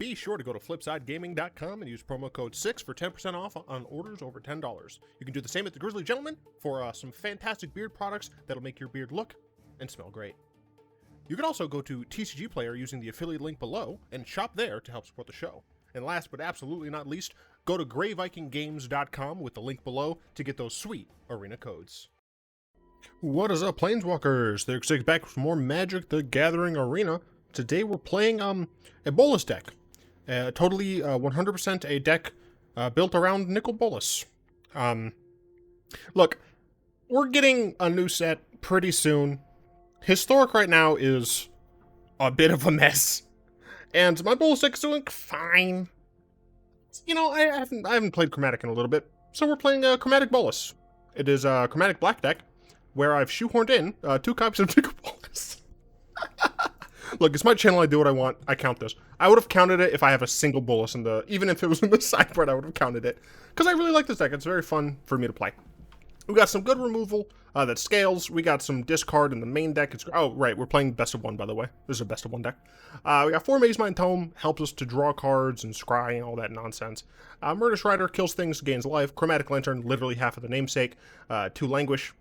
Be sure to go to flipsidegaming.com and use promo code 6 for 10% off on orders over $10. You can do the same at the Grizzly Gentleman for some fantastic beard products that'll make your beard look and smell great. You can also go to TCG Player using the affiliate link below and shop there to help support the show. And last but absolutely not least, go to greyvikinggames.com with the link below to get those sweet arena codes. What is up, Planeswalkers? They're excited back for more Magic the Gathering Arena. Today we're playing a Bolas deck. Totally 100% a deck built around Nicol Bolas. Look, we're getting a new set pretty soon. Historic right now is a bit of a mess. And my Bolas deck is doing fine. You know, I haven't played Chromatic in a little bit, so we're playing Chromatic Bolas. It is a Chromatic Black deck, where I've shoehorned in 2 copies of Nicol Bolas. Look, it's my channel, I do what I want, I count this. I would have counted it if I have a single Bolas in the, even if it was in the sideboard, I would have counted it. Because I really like this deck, it's very fun for me to play. We got some good removal that scales, we got some discard in the main deck. Oh, right, we're playing best of 1, by the way. This is a best of 1 deck. We got 4 Mazemind Tome, helps us to draw cards and scry and all that nonsense. Murderous Rider kills things, gains life. Chromatic Lantern, literally half of the namesake. 2 Languish.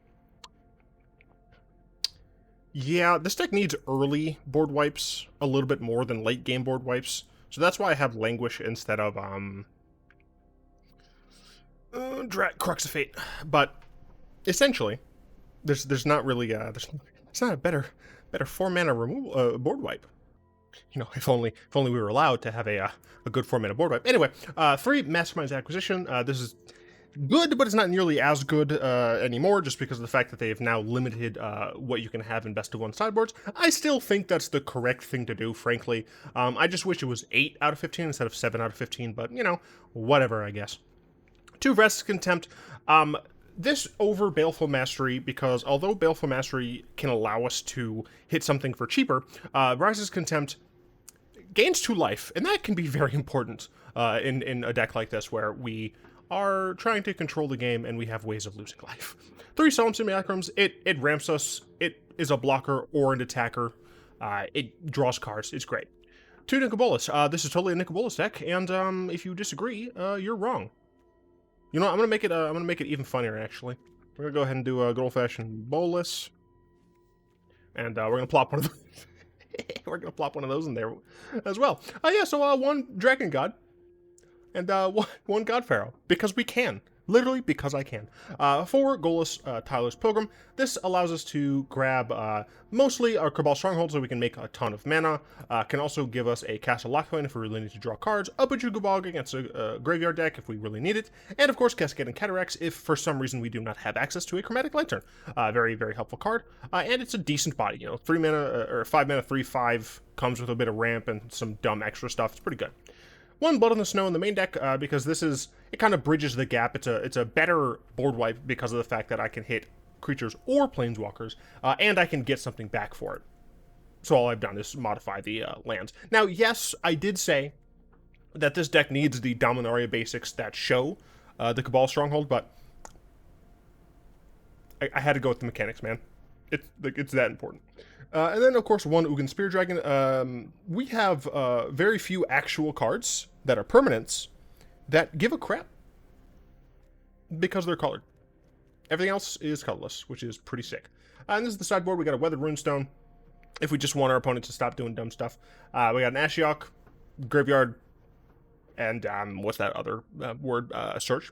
Yeah, this deck needs early board wipes a little bit more than late game board wipes. So that's why I have Languish instead of, Crux of Fate. But, essentially, there's not really, there's not a better 4-mana removal, board wipe. You know, if only we were allowed to have a good 4-mana board wipe. Anyway, 3 Mastermind's Acquisition. This is good, but it's not nearly as good anymore, just because of the fact that they have now limited what you can have in best of 1 sideboards. I still think that's the correct thing to do, frankly. I just wish it was 8 out of 15 instead of 7 out of 15, but, you know, whatever, I guess. 2 Vraska's Contempt. This over Baleful Mastery, because although Baleful Mastery can allow us to hit something for cheaper, Vraska's Contempt gains 2 life, and that can be very important in a deck like this, where we are trying to control the game and we have ways of losing life. 3 Solemn Simulacrums, it ramps us, it is a blocker or an attacker, it draws cards, it's great. 2 Nicol Bolas, this is totally a Nicol Bolas deck, and if you disagree, you're wrong. You know what, I'm gonna make it even funnier, actually. We're gonna go ahead and do a good old-fashioned Bolas, and we're gonna plop one of those. We're gonna plop one of those in there as well. Yeah, so 1 Dragon God, and 1 God-Pharaoh, because we can. Literally, because I can. 4 Golos, Tireless Pilgrim. This allows us to grab mostly our Cabal Stronghold so we can make a ton of mana. Can also give us a Castle Locthwain if we really need to draw cards. A Bojuka Bog against a graveyard deck if we really need it. And of course, Cascading Cataracts if for some reason we do not have access to a Chromatic Lantern. Very, very helpful card. And it's a decent body, you know. 3 mana, or 5 mana, 3/5, comes with a bit of ramp and some dumb extra stuff. It's pretty good. 1 Blood on the Snow in the main deck, because this is, it kind of bridges the gap. It's a better board wipe because of the fact that I can hit creatures or planeswalkers, and I can get something back for it. So all I've done is modify the lands. Now, yes, I did say that this deck needs the Dominaria basics that show the Cabal Stronghold, but I had to go with the mechanics, man. It's that important. And then, of course, 1 Ugin Spear Dragon. We have very few actual cards that are permanents that give a crap because they're colored. Everything else is colorless, which is pretty sick. And this is the sideboard. We got a Weathered Runestone if we just want our opponent to stop doing dumb stuff. We got an Ashiok, Graveyard, and what's that other word? Search.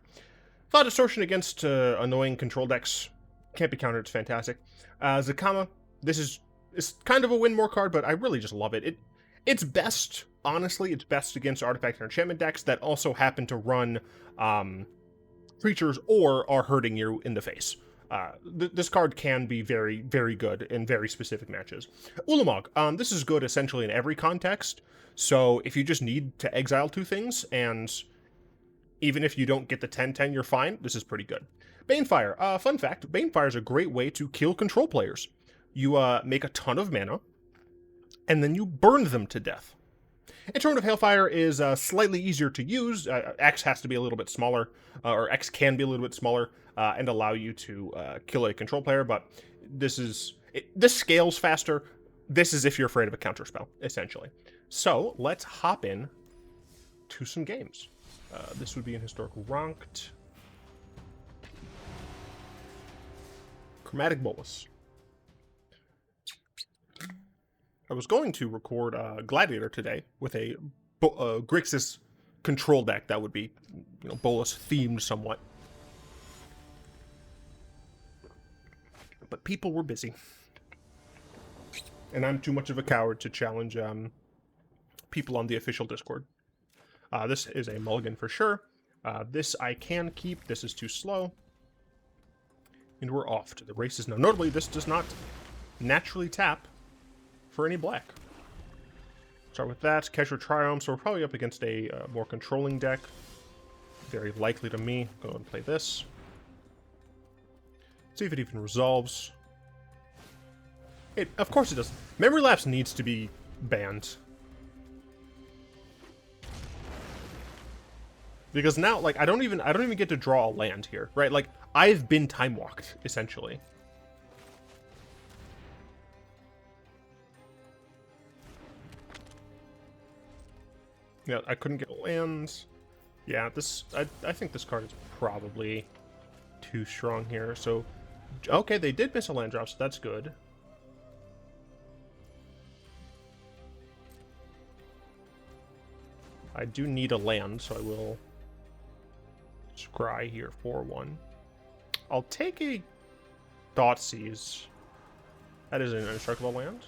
Thought Distortion against annoying control decks. Can't be countered. It's fantastic. Zakama. This is... It's kind of a win more card, but I really just love it. It's best, honestly, it's best against artifact and enchantment decks that also happen to run creatures or are hurting you in the face. This card can be very, very good in very specific matches. Ulamog, this is good essentially in every context, so if you just need to exile 2 things, and even if you don't get the 10/10, you're fine, this is pretty good. Banefire, fun fact, Banefire is a great way to kill control players. You make a ton of mana, and then you burn them to death. And Torment of Hailfire is slightly easier to use. X has to be a little bit smaller, or X can be a little bit smaller, and allow you to kill a control player, but this scales faster. This is if you're afraid of a counterspell, essentially. So, let's hop in to some games. This would be in Historical Ranked. Chromatic Bolas. I was going to record Gladiator today with a Grixis control deck that would be, you know, Bolas themed somewhat. But people were busy. And I'm too much of a coward to challenge people on the official Discord. This is a mulligan for sure. This I can keep. This is too slow. And we're off to the races now. Notably, this does not naturally tap for any black. Start with that. Casual Triumph, so we're probably up against a more controlling deck. Very likely to me. Go and play this. See if it even resolves. Of course it does. Memory Lapse needs to be banned. Because now, like, I don't even get to draw a land here, right? Like, I've been time walked, essentially. Yeah, I couldn't get lands. Yeah, this I think this card is probably too strong here. So, okay, they did miss a land drop, so that's good. I do need a land, so I will scry here for one. I'll take a Thoughtseize. That is an indestructible land.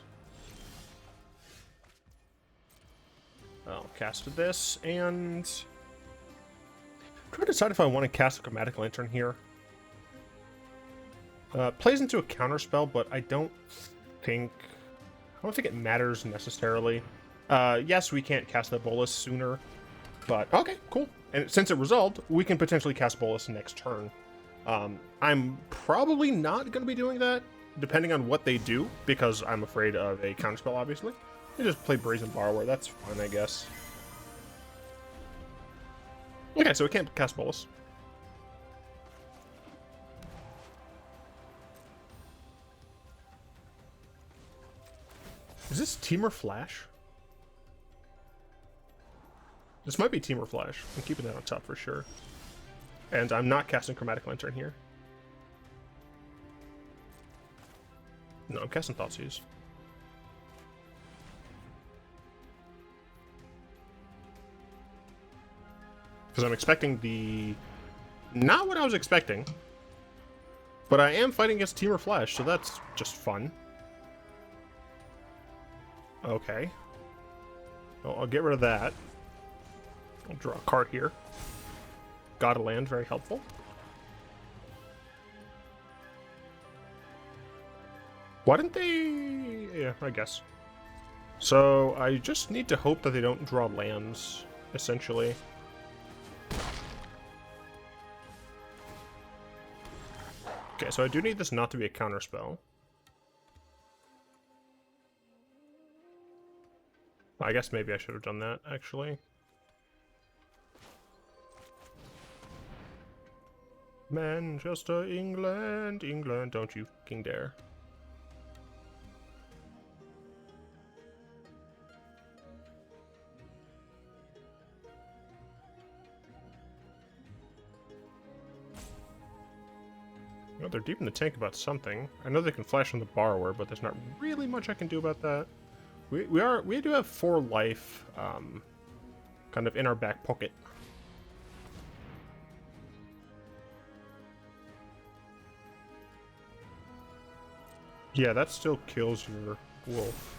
I'll cast this, and I'm trying to decide if I want to cast a Chromatic Lantern here. Plays into a counterspell, but I don't think it matters necessarily. Yes, we can't cast that Bolas sooner, but okay, cool. And since it resolved, we can potentially cast Bolas next turn. I'm probably not going to be doing that, depending on what they do, because I'm afraid of a counterspell, obviously. I just play Brazen Borrower, that's fine, I guess. Okay, so we can't cast Bolas. Is this Temur Flash? This might be Temur Flash. I'm keeping that on top for sure. And I'm not casting Chromatic Lantern here. No, I'm casting Thoughtseize. Because I'm expecting the... Not what I was expecting. But I am fighting against Temur Flash, so that's just fun. Okay. Well, I'll get rid of that. I'll draw a card here. Got a land, very helpful. Why didn't they... Yeah, I guess. So, I just need to hope that they don't draw lands, essentially. Okay, so I do need this not to be a counterspell. I guess maybe I should have done that, actually. Manchester, England, England, don't you fucking dare. Well, they're deep in the tank about something. I know they can flash on the borrower, but there's not really much I can do about that. We do have 4 life, kind of in our back pocket. Yeah, that still kills your wolf.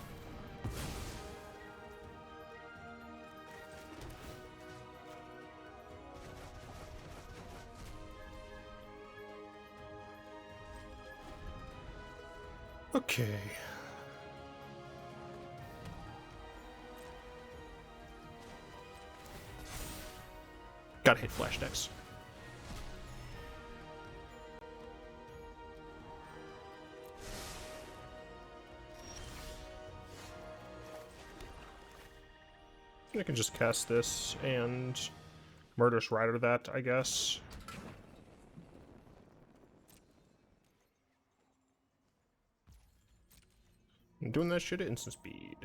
Okay. Gotta hit flash decks. I can just cast this and Murderous Rider that, I guess. I'm doing that shit at instant speed.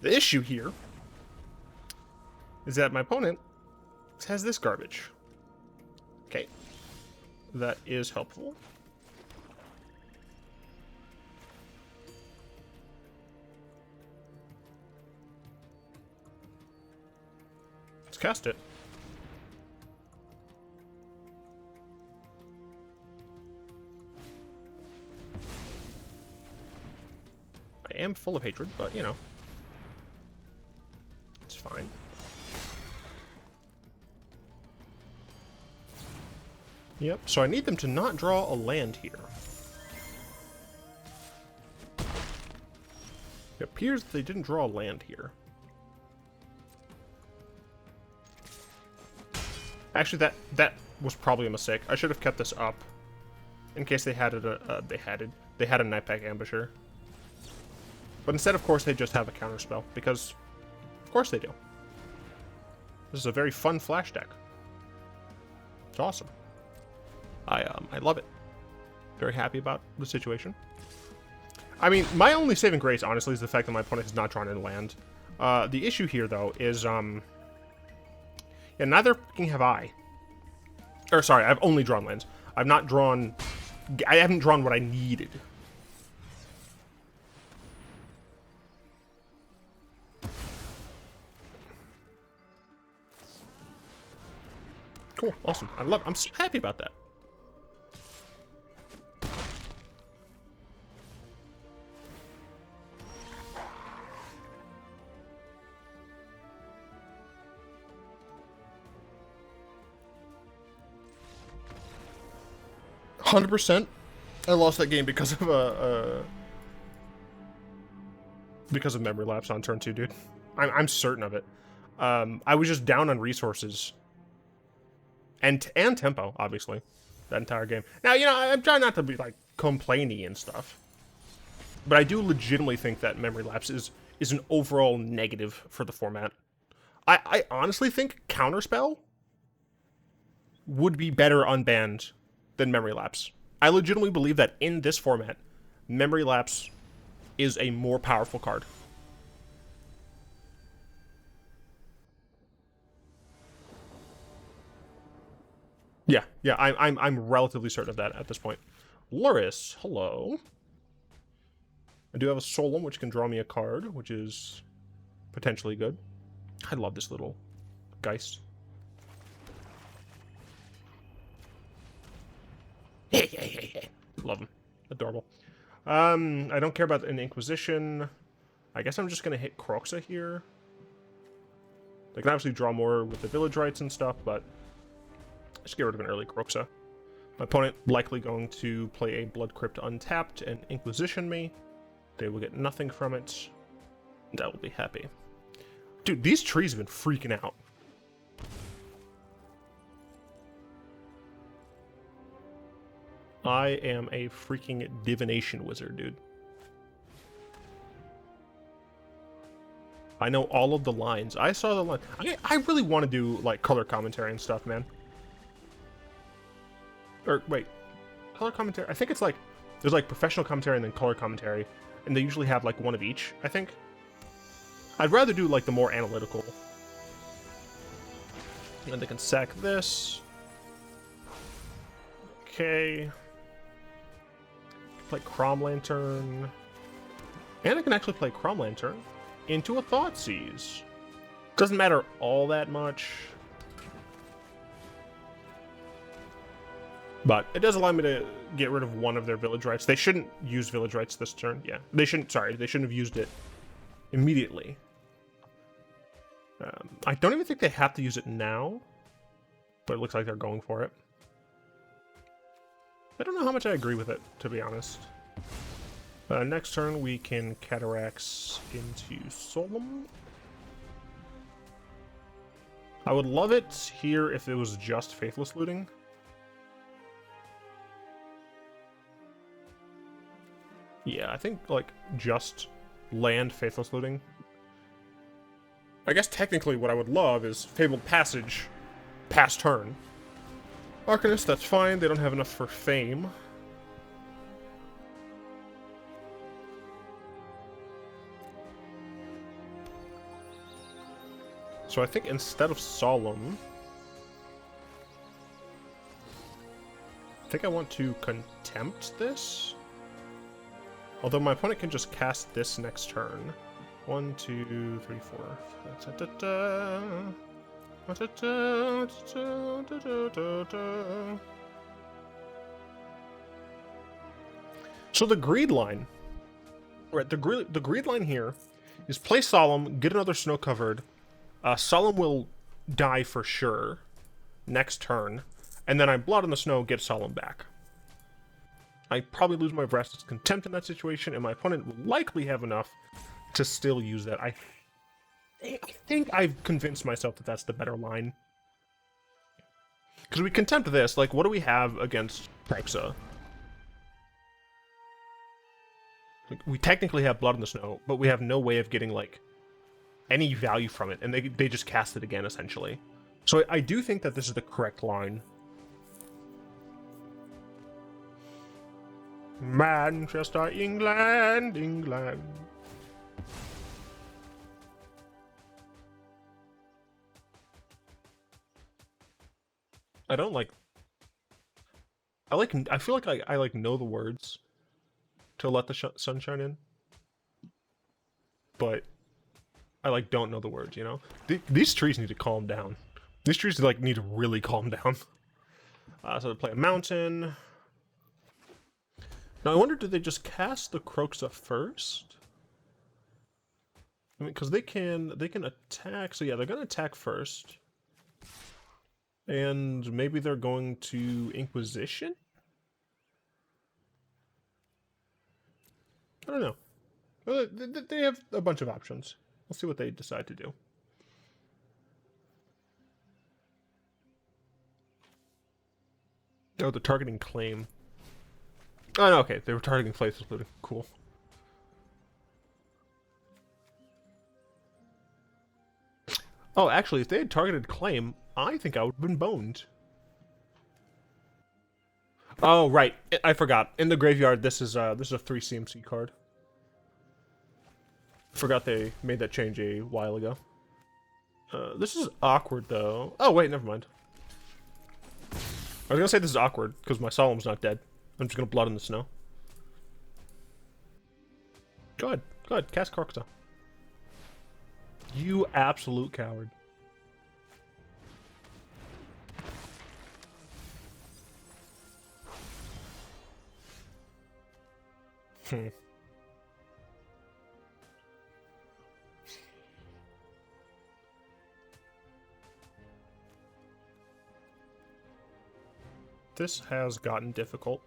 The issue here is that my opponent has this garbage. Okay. That is helpful. Let's cast it. I am full of hatred, but you know, it's fine. Yep, so I need them to not draw a land here. It appears that they didn't draw a land here. Actually, that was probably a mistake. I should have kept this up in case they had they had a Nightpack Ambusher. But instead, of course, they just have a counterspell because, of course, they do. This is a very fun flash deck. It's awesome. I love it. Very happy about the situation. I mean, my only saving grace, honestly, is the fact that my opponent has not drawn in land. The issue here, though, is yeah, neither fucking have I. Or sorry, I've only drawn lands. I've not drawn. I haven't drawn what I needed. Cool, awesome. I'm so happy about that. %. I lost that game because of because of memory lapse on turn 2, dude. I'm certain of it. I was just down on resources. And tempo, obviously, that entire game. Now, you know, I'm trying not to be, like, complainy and stuff. But I do legitimately think that memory lapse is an overall negative for the format. I honestly think Counterspell would be better unbanned than memory lapse. I legitimately believe that in this format, memory lapse is a more powerful card. Yeah, I'm relatively certain of that at this point. Luris, hello. I do have a Solemn, which can draw me a card, which is potentially good. I love this little Geist. Hey. Love him. Adorable. I don't care about an Inquisition. I guess I'm just going to hit Kroxa here. They can obviously draw more with the Village Rites and stuff, but just get rid of an early Kroxa. My opponent likely going to play a Blood Crypt untapped and Inquisition me. They will get nothing from it. And I will be happy. Dude, these trees have been freaking out. I am a freaking divination wizard, dude. I know all of the lines. I saw the line. I really want to do, like, color commentary and stuff, man. Or, wait. Color commentary? I think it's, like, there's, like, professional commentary and then color commentary. And they usually have, like, one of each, I think. I'd rather do, like, the more analytical. And they can sack this. Okay. Play Chrom Lantern. And I can actually play Chrom Lantern into a Thoughtseize. Doesn't matter all that much. But it does allow me to get rid of one of their Village Rites. They shouldn't use Village Rites this turn. Yeah, they shouldn't, sorry, they shouldn't have used it immediately. I don't even think they have to use it now. But it looks like they're going for it. I don't know how much I agree with it, to be honest. Next turn, we can Cataracts into Solemn. I would love it here if it was just Faithless Looting. Yeah, I think, like, just land Faithless Looting. I guess technically what I would love is Fabled Passage past turn. Arcanist, that's fine. They don't have enough for Fame. So I think instead of Solemn, I think I want to Contempt this. Although my opponent can just cast this next turn. 1, 2, 3, 4. So the greed line, right? The greed line here is play Solemn, get another snow covered. Solemn will die for sure next turn, and then I Blood on the Snow, get Solemn back. I probably lose my Vraska's Contempt in that situation, and my opponent will likely have enough to still use that. I think I've convinced myself that that's the better line. Because we Contempt this, like, what do we have against Kroxa? Like, we technically have Blood on the Snow, but we have no way of getting, like, any value from it, and they just cast it again, essentially. So I do think that this is the correct line. Manchester, England, England. I don't like... I feel like I like know the words to let the sunshine in, but I like don't know the words, you know? These trees need to calm down. These trees like need to really calm down. So they play a mountain. Now I wonder, did they just cast the Kroxa first? I mean, because they can attack. So yeah, they're gonna attack first, and maybe they're going to Inquisition. I don't know. They have a bunch of options. We'll see what they decide to do. Oh, they're targeting Claim. Oh, no, okay. They were targeting Faithless Looting. Cool. Oh, actually, if they had targeted Claim, I think I would have been boned. Oh, right. I forgot. In the graveyard, this is a 3 CMC card. Forgot they made that change a while ago. This is awkward, though. Oh, wait, never mind. I was gonna say this is awkward, because my Solemn's not dead. I'm just gonna Blood in the Snow. Go ahead, cast Kroxa. You absolute coward. This has gotten difficult.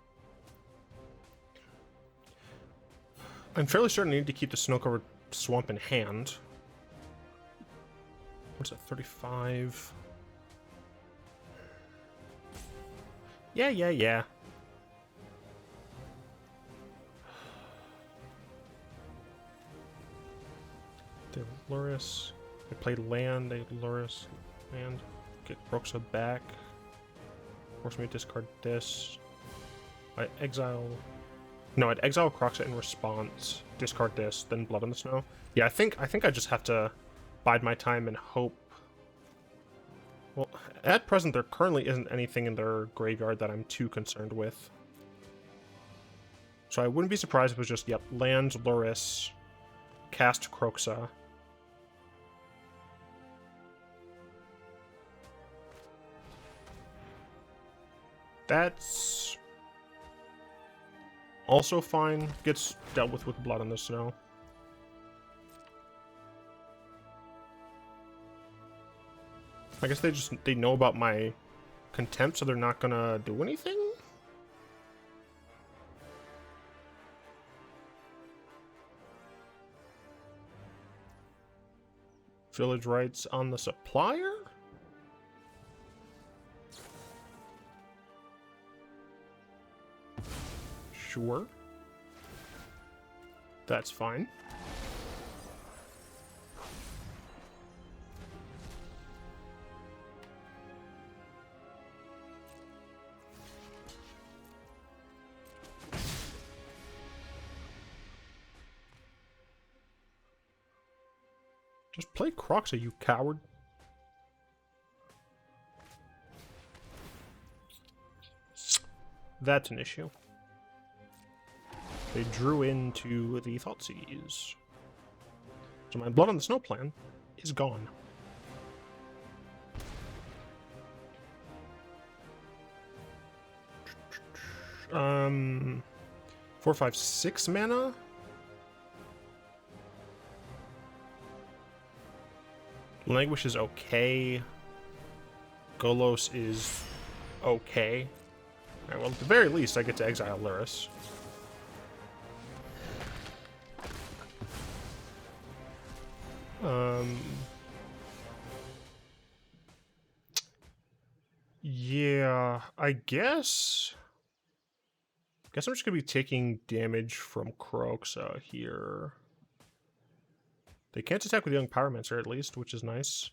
I'm fairly certain I need to keep the snow-covered swamp in hand. What's that, 35? Yeah. They have Luris. They played land, they have Luris. Land. Get Kroxa back. Force me to discard this. I exile... No, I'd exile Kroxa in response, discard this, then Blood on the Snow. Yeah, I think I just have to bide my time and hope. Well, at present, there currently isn't anything in their graveyard that I'm too concerned with. So I wouldn't be surprised if it was just, yep, land, Luris, cast Kroxa. That's also fine. Gets dealt with Blood on the Snow. I guess they know about my Contempt, so they're not gonna do anything? Village rights on the supplier? Sure. That's fine. Just play Kroxa, you coward. That's an issue. They drew into the Thoughtseize. So my Blood on the Snow plan is gone. Um, 4, 5, 6 mana? Languish is okay. Golos is okay. Alright, well, at the very least, I get to exile Lyris. Yeah, I guess I'm just gonna be taking damage from Kroxa here. They can't attack with Young Pyromancer at least, which is nice.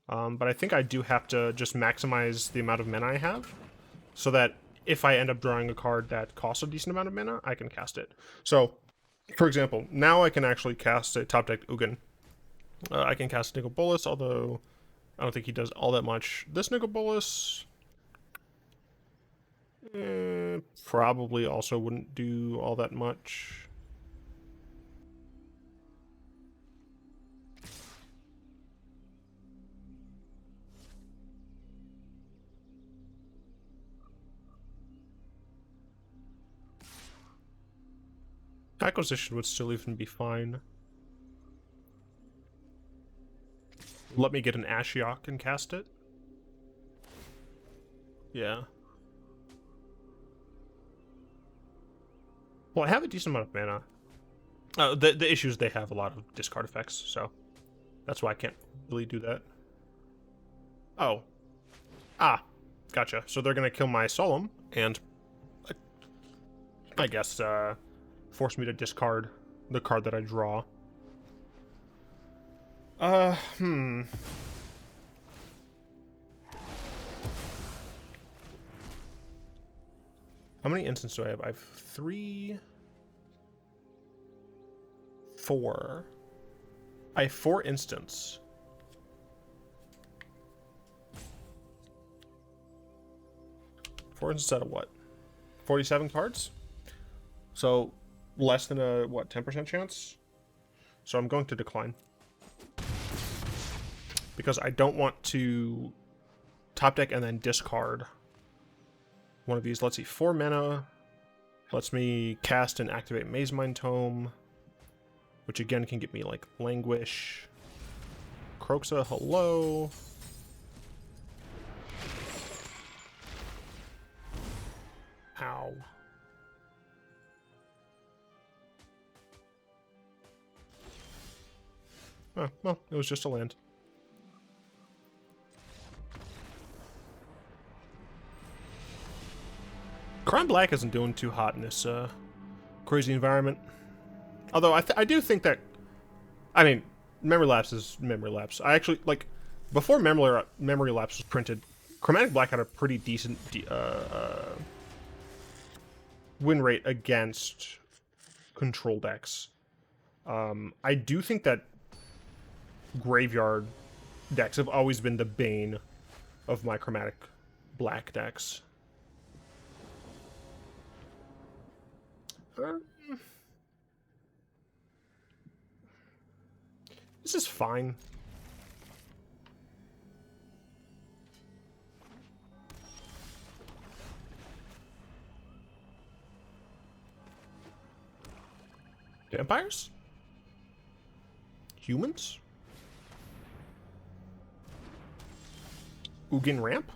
But I think I do have to just maximize the amount of mana I have, so that if I end up drawing a card that costs a decent amount of mana, I can cast it. So, for example, now I can actually cast a top deck Ugin. I can cast Nicol Bolas, although I don't think he does all that much. This Nicol Bolas probably also wouldn't do all that much. Acquisition would still even be fine. Let me get an Ashiok and cast it. Yeah. Well, I have a decent amount of mana. The issue is they have a lot of discard effects, so that's why I can't really do that. Oh. Ah. Gotcha. So they're going to kill my Solemn, and I guess force me to discard the card that I draw. How many instants do I have? I have 3... 4. I have 4 instants. Four instants out of what? 47 cards? So, less than a, what, 10% chance? So I'm going to decline. Because I don't want to top deck and then discard one of these. Let's see, 4 mana lets me cast and activate Mazemind Tome, which again can get me like Languish. Kroxa, hello. Ow. Oh, well, it was just a land. Crime Black isn't doing too hot in this crazy environment. Although I do think that, I mean, Memory Lapse is Memory Lapse. I actually, like, before Memory Lapse was printed, Chromatic Black had a pretty decent win rate against control decks. I do think that graveyard decks have always been the bane of my Chromatic Black decks. This is fine. Vampires? Humans? Ugin ramp?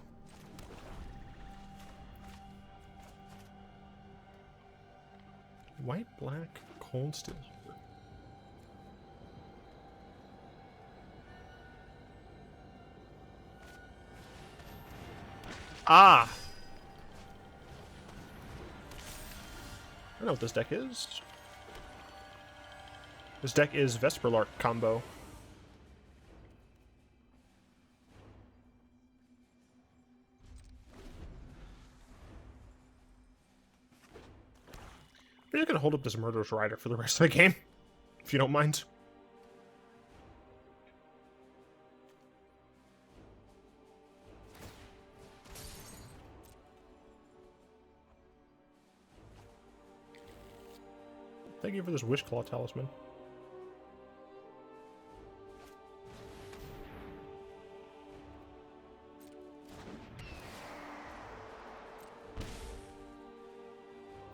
White, black, cold steel. Ah! I know what this deck is. This deck is WitherLark combo. I'm just gonna hold up this Murderous Rider for the rest of the game, if you don't mind. Thank you for this Wishclaw Talisman.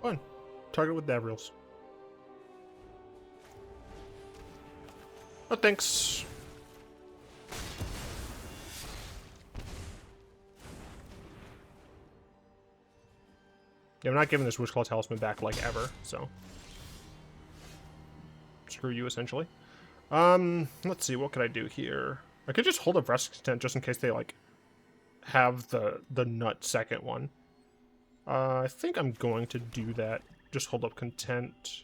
Fun. Target with Davriels. Oh, thanks. Yeah, I'm not giving this Wishclaw Talisman back, like, ever, so. Screw you, essentially. Let's see, what could I do here? I could just hold up Vraska's Contempt just in case they, like, have the nut second one. I think I'm going to do that. Just hold up Contempt.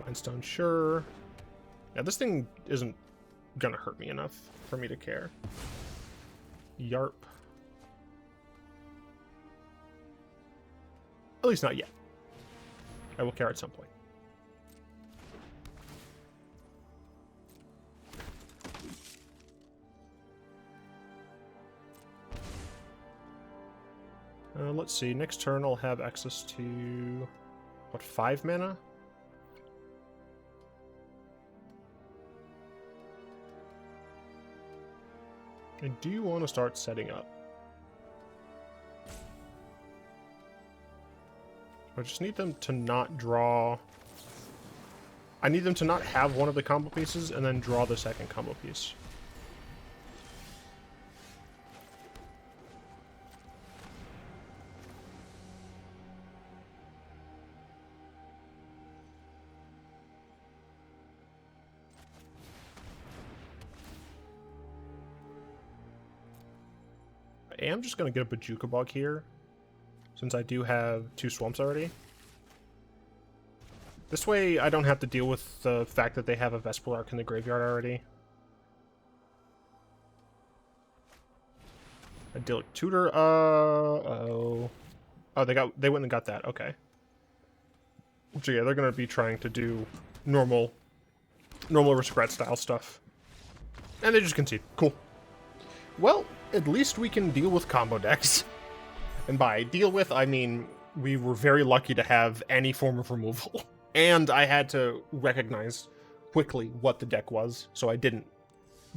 Limestone, sure. Yeah, this thing isn't gonna hurt me enough for me to care. Yarp. At least not yet. I will care at some point. Let's see. Next turn I'll have access to, what, 5 mana? I do want to start setting up. I just need them to not draw... I need them to not have one of the combo pieces and then draw the second combo piece. I am just going to get a Bojuka Bog here, since I do have 2 swamps already. This way I don't have to deal with the fact that they have a Vesperlark in the graveyard already. Idyllic Tutor, oh, they went and got that, okay. So yeah, they're going to be trying to do normal Aristocrat style stuff. And they just concede. Cool. Well, at least we can deal with combo decks. And by deal with, I mean we were very lucky to have any form of removal. And I had to recognize quickly what the deck was, so I didn't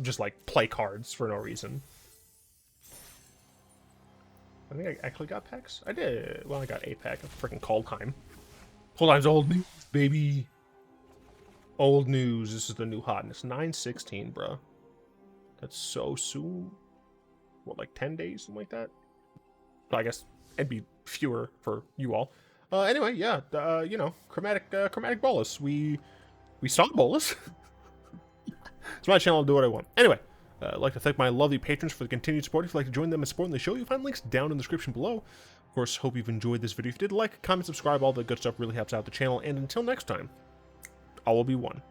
just, like, play cards for no reason. I think I actually got packs? I did. Well, I got a pack of freaking Kaldheim. Kaldheim's old news, baby. Old news. This is the new hotness. 9/16, bruh. That's so soon. What, like 10 days, something like that? Well, I guess it'd be fewer for you all. Anyway, yeah, you know, chromatic Bolas. We saw Bolas. It's my channel, I'll do what I want. Anyway, I'd like to thank my lovely patrons for the continued support. If you'd like to join them and support the show, you'll find links down in the description below. Of course, hope you've enjoyed this video. If you did, like, comment, subscribe, all the good stuff really helps out the channel. And until next time, all will be one.